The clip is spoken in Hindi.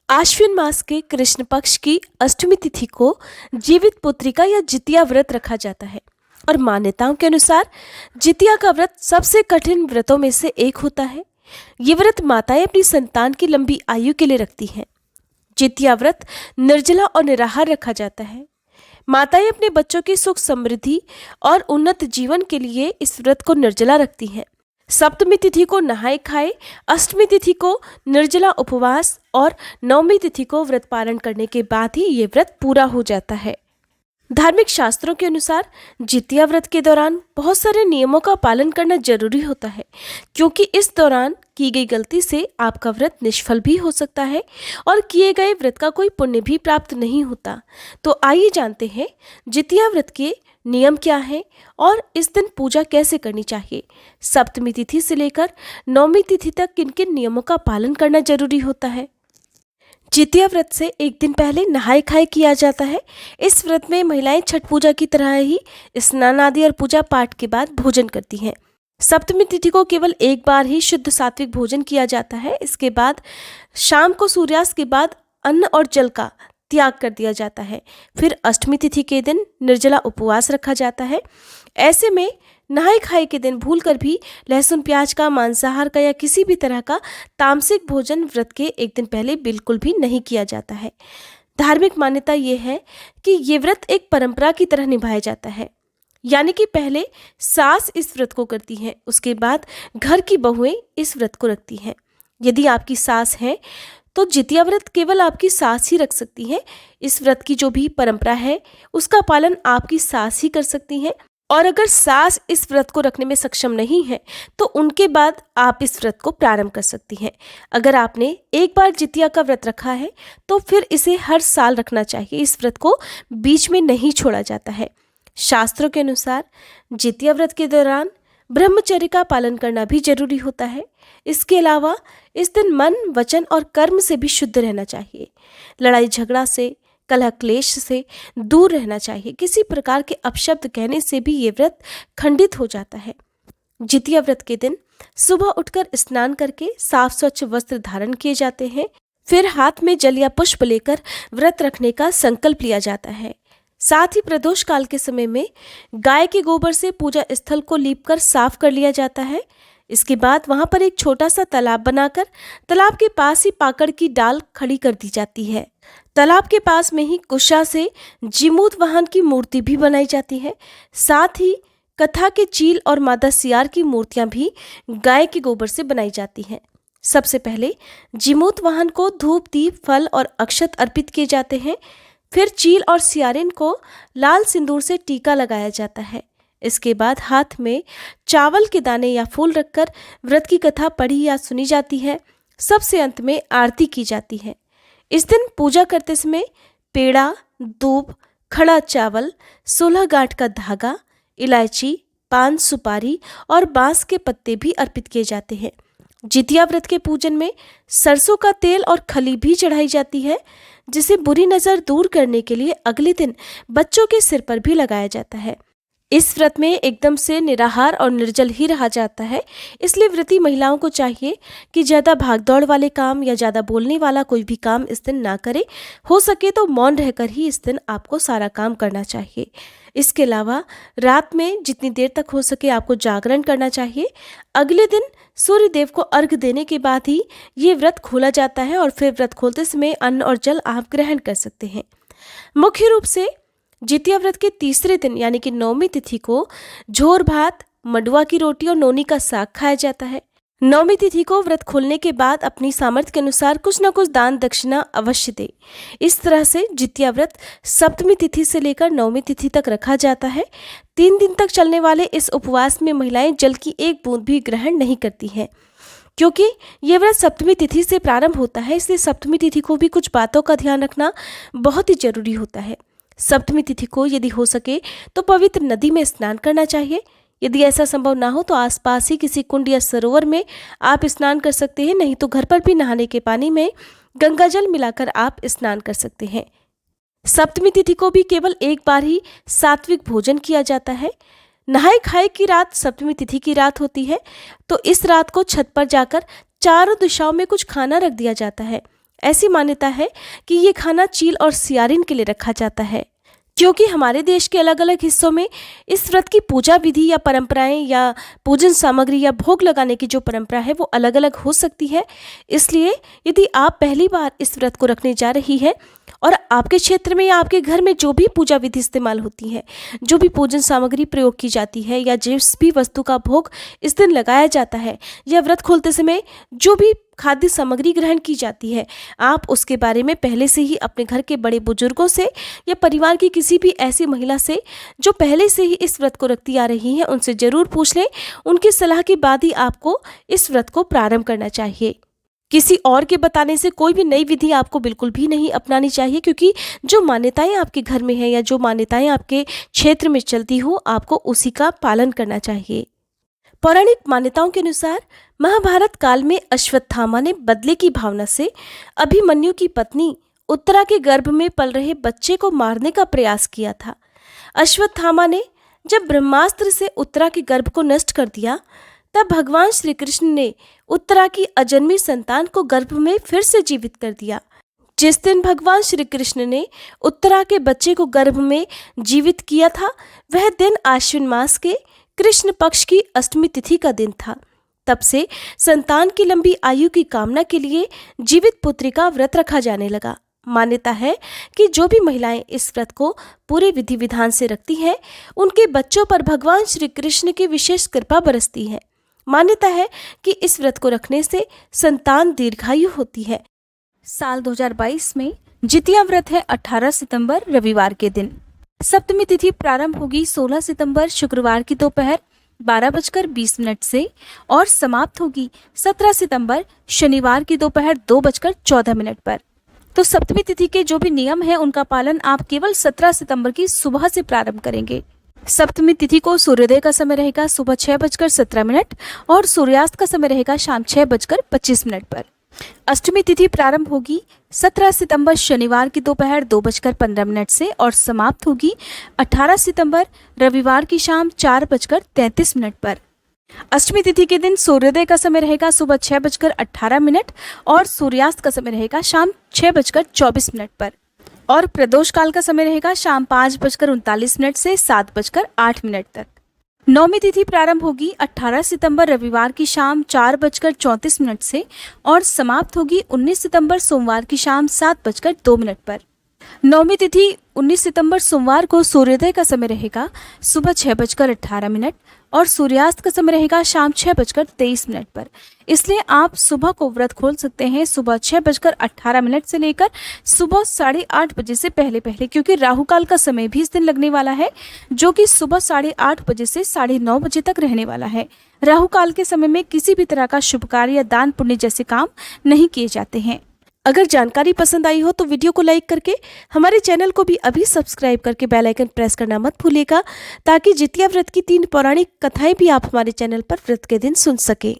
आश्विन मास के कृष्ण पक्ष की अष्टमी तिथि को जीवित पुत्रिका या जितिया व्रत रखा जाता है और मान्यताओं के अनुसार जितिया का व्रत सबसे कठिन व्रतों में से एक होता है। ये व्रत माताएं अपनी संतान की लंबी आयु के लिए रखती हैं। जितिया व्रत निर्जला और निराहार रखा जाता है। माताएं अपने बच्चों की सुख समृद्धि और उन्नत जीवन के लिए इस व्रत को निर्जला रखती हैं। सप्तमी तिथि को नहाए खाए, अष्टमी तिथि को निर्जला उपवास और नवमी तिथि को व्रत पालन करने के बाद ही ये व्रत पूरा हो जाता है। धार्मिक शास्त्रों के अनुसार जितिया व्रत के दौरान बहुत सारे नियमों का पालन करना जरूरी होता है, क्योंकि इस दौरान की गई गलती से आपका व्रत निष्फल भी हो सकता है और किए गए व्रत का कोई पुण्य भी प्राप्त नहीं होता। तो आइए जानते हैं जितिया व्रत के नियम क्या है और इस दिन पूजा कैसे करनी चाहिए। सप्तमी तिथि से लेकर नवमी तिथि तक किन किन नियमों का पालन करना जरूरी होता है। जितिया व्रत से एक दिन पहले नहाय खाए किया जाता है। इस व्रत में महिलाएं छठ पूजा की तरह ही स्नान आदि और पूजा पाठ के बाद भोजन करती हैं। सप्तमी तिथि को केवल एक बार ही शुद्ध सात्विक भोजन किया जाता है। इसके बाद शाम को सूर्यास्त के बाद अन्न और जल का त्याग कर दिया जाता है। फिर अष्टमी तिथि के दिन निर्जला उपवास रखा जाता है। ऐसे में नहाय खाए के दिन भूलकर भी लहसुन प्याज का, मांसाहार का या किसी भी तरह का तामसिक भोजन व्रत के एक दिन पहले बिल्कुल भी नहीं किया जाता है। धार्मिक मान्यता ये है कि ये व्रत एक परंपरा की तरह निभाया जाता है, यानी कि पहले सास इस व्रत को करती हैं, उसके बाद घर की बहुएं इस व्रत को रखती हैं। यदि आपकी सास है तो जितिया व्रत केवल आपकी सास ही रख सकती हैं। इस व्रत की जो भी परंपरा है उसका पालन आपकी सास ही कर सकती हैं, और अगर सास इस व्रत को रखने में सक्षम नहीं है तो उनके बाद आप इस व्रत को प्रारंभ कर सकती हैं। अगर आपने एक बार जितिया का व्रत रखा है तो फिर इसे हर साल रखना चाहिए। इस व्रत को बीच में नहीं छोड़ा जाता है। शास्त्रों के अनुसार जितिया व्रत के दौरान ब्रह्मचर्य का पालन करना भी जरूरी होता है। इसके अलावा इस दिन मन, वचन और कर्म से भी शुद्ध रहना चाहिए। लड़ाई झगड़ा से, कलह क्लेश से दूर रहना चाहिए। किसी प्रकार के अपशब्द कहने से भी ये व्रत खंडित हो जाता है। जितिया व्रत के दिन सुबह उठकर स्नान करके साफ स्वच्छ वस्त्र धारण किए जाते हैं। फिर हाथ में जल या पुष्प लेकर व्रत रखने का संकल्प लिया जाता है। साथ ही प्रदोष काल के समय में गाय के गोबर से पूजा स्थल को लीपकर साफ कर लिया जाता है। इसके बाद वहां पर एक छोटा सा तालाब बनाकर तालाब के पास ही पाकड़ की डाल खड़ी कर दी जाती है। तालाब के पास में ही कुशा से जीमूत वाहन की मूर्ति भी बनाई जाती है। साथ ही कथा के चील और मादा सियार की मूर्तियां भी गाय के गोबर से बनाई जाती हैं। सबसे पहले जीमूत वाहन को धूप, दीप, फल और अक्षत अर्पित किए जाते हैं। फिर चील और सियारिन को लाल सिंदूर से टीका लगाया जाता है। इसके बाद हाथ में चावल के दाने या फूल रखकर व्रत की कथा पढ़ी या सुनी जाती है। सबसे अंत में आरती की जाती है। इस दिन पूजा करते समय पेड़ा, दूब, खड़ा चावल, 16 गांठ का धागा, इलायची, पान, सुपारी और बांस के पत्ते भी अर्पित किए जाते हैं। जितिया व्रत के पूजन में सरसों का तेल और खली भी चढ़ाई जाती है, जिसे बुरी नजर दूर करने के लिए अगले दिन बच्चों के सिर पर भी लगाया जाता है। इस व्रत में एकदम से निराहार और निर्जल ही रहा जाता है। इसलिए व्रती महिलाओं को चाहिए कि ज़्यादा भागदौड़ वाले काम या ज़्यादा बोलने वाला कोई भी काम इस दिन ना करे। हो सके तो मौन रहकर ही इस दिन आपको सारा काम करना चाहिए। इसके अलावा रात में जितनी देर तक हो सके आपको जागरण करना चाहिए। अगले दिन सूर्य देव को अर्घ्य देने के बाद ही ये व्रत खोला जाता है और फिर व्रत खोलते समय अन्न और जल आप ग्रहण कर सकते हैं। मुख्य रूप से जितिया व्रत के तीसरे दिन यानी कि नवमी तिथि को झोर भात, मंडुआ की रोटी और नोनी का साग खाया जाता है। नवमी तिथि को व्रत खोलने के बाद अपनी सामर्थ्य के अनुसार कुछ न कुछ दान दक्षिणा अवश्य दे। इस तरह से जितिया व्रत सप्तमी तिथि से लेकर नवमी तिथि तक रखा जाता है। 3 दिन तक चलने वाले इस उपवास में महिलाएं जल की एक बूंद भी ग्रहण नहीं करती हैं। क्योंकि ये व्रत सप्तमी तिथि से प्रारंभ होता है, इसलिए सप्तमी तिथि को भी कुछ बातों का ध्यान रखना बहुत ही जरूरी होता है। सप्तमी तिथि को यदि हो सके तो पवित्र नदी में स्नान करना चाहिए। यदि ऐसा संभव ना हो तो आसपास ही किसी कुंड या सरोवर में आप स्नान कर सकते हैं। नहीं तो घर पर भी नहाने के पानी में गंगा जल मिलाकर आप स्नान कर सकते हैं। सप्तमी तिथि को भी केवल एक बार ही सात्विक भोजन किया जाता है। नहाय खाए की रात सप्तमी तिथि की रात होती है, तो इस रात को छत पर जाकर चारों दिशाओं में कुछ खाना रख दिया जाता है। ऐसी मान्यता है कि ये खाना चील और सियारिन के लिए रखा जाता है। क्योंकि हमारे देश के अलग अलग हिस्सों में इस व्रत की पूजा विधि या परंपराएं या पूजन सामग्री या भोग लगाने की जो परंपरा है वो अलग अलग हो सकती है, इसलिए यदि आप पहली बार इस व्रत को रखने जा रही है और आपके क्षेत्र में या आपके घर में जो भी पूजा विधि इस्तेमाल होती है, जो भी पूजन सामग्री प्रयोग की जाती है या जिस भी वस्तु का भोग इस दिन लगाया जाता है या व्रत खोलते समय जो भी खाद्य सामग्री ग्रहण की जाती है, आप उसके बारे में पहले से ही अपने घर के बड़े बुजुर्गों से या परिवार की किसी भी ऐसी महिला से जो पहले से ही इस व्रत को रखती आ रही है उनसे जरूर पूछ लें। उनकी सलाह के बाद ही आपको इस व्रत को प्रारंभ करना चाहिए। किसी और के बताने से कोई भी नई विधि आपको बिल्कुल भी नहीं अपनानी चाहिए, क्योंकि जो मान्यताएं आपके घर में है या जो मान्यताएं आपके क्षेत्र में चलती हो आपको उसी का पालन करना चाहिए। पौराणिक मान्यताओं के अनुसार महाभारत काल में अश्वत्थामा ने बदले की भावना से अभिमन्यु की पत्नी उत्तरा के गर्भ में पल रहे बच्चे को मारने का प्रयास किया था। अश्वत्थामा ने जब ब्रह्मास्त्र से उत्तरा के गर्भ को नष्ट कर दिया, तब भगवान श्री कृष्ण ने उत्तरा की अजन्मी संतान को गर्भ में फिर से जीवित कर दिया। जिस दिन भगवान श्री कृष्ण ने उत्तरा के बच्चे को गर्भ में जीवित किया था, वह दिन आश्विन मास के कृष्ण पक्ष की अष्टमी तिथि का दिन था। तब से संतान की लंबी आयु की कामना के लिए जीवित पुत्री का व्रत रखा जाने लगा। मान्यता है कि जो भी महिलाएं इस व्रत को पूरे विधि विधान से रखती हैं, उनके बच्चों पर भगवान श्री कृष्ण की विशेष कृपा बरसती है। मान्यता है कि इस व्रत को रखने से संतान दीर्घायु होती है। साल 2022 में जितिया व्रत है 18 सितंबर रविवार के दिन। सप्तमी तिथि प्रारंभ होगी 16 सितंबर शुक्रवार की दोपहर 12:20 से और समाप्त होगी 17 सितंबर शनिवार की दोपहर 2:14 पर। तो सप्तमी तिथि के जो भी नियम है उनका पालन आप केवल 17 सितंबर की सुबह से प्रारंभ करेंगे। सप्तमी तिथि को सूर्योदय का समय रहेगा सुबह 6:17 और सूर्यास्त का समय रहेगा शाम 6:25 पर। अष्टमी तिथि प्रारंभ होगी 17 सितंबर शनिवार की दोपहर 2:15 से और समाप्त होगी 18 सितंबर रविवार की शाम 4:33 पर। अष्टमी तिथि के दिन सूर्योदय का समय रहेगा सुबह 6:18 और सूर्यास्त का समय रहेगा शाम 6:24 पर और प्रदोष काल का समय रहेगा शाम 5:39 से 7:08 तक। नौमी तिथि प्रारंभ होगी 18 सितंबर रविवार की शाम 4:34 से और समाप्त होगी 19 सितंबर सोमवार की शाम 7:02 पर। नौमी तिथि 19 सितंबर सोमवार को सूर्योदय का समय रहेगा सुबह 6:18 और सूर्यास्त का समय रहेगा शाम 6:23 पर। इसलिए आप सुबह को व्रत खोल सकते हैं सुबह 6:18 से लेकर सुबह 8:30 बजे से पहले, क्योंकि राहु काल का समय भी इस दिन लगने वाला है, जो कि सुबह 8:30 बजे से 9:30 बजे तक रहने वाला है। राहु काल के समय में किसी भी तरह का शुभ कार्य या दान पुण्य जैसे काम नहीं किए जाते हैं। अगर जानकारी पसंद आई हो तो वीडियो को लाइक करके हमारे चैनल को भी अभी सब्सक्राइब करके बेल आइकन प्रेस करना मत भूलिएगा, ताकि जितिया व्रत की 3 पौराणिक कथाएं भी आप हमारे चैनल पर व्रत के दिन सुन सके।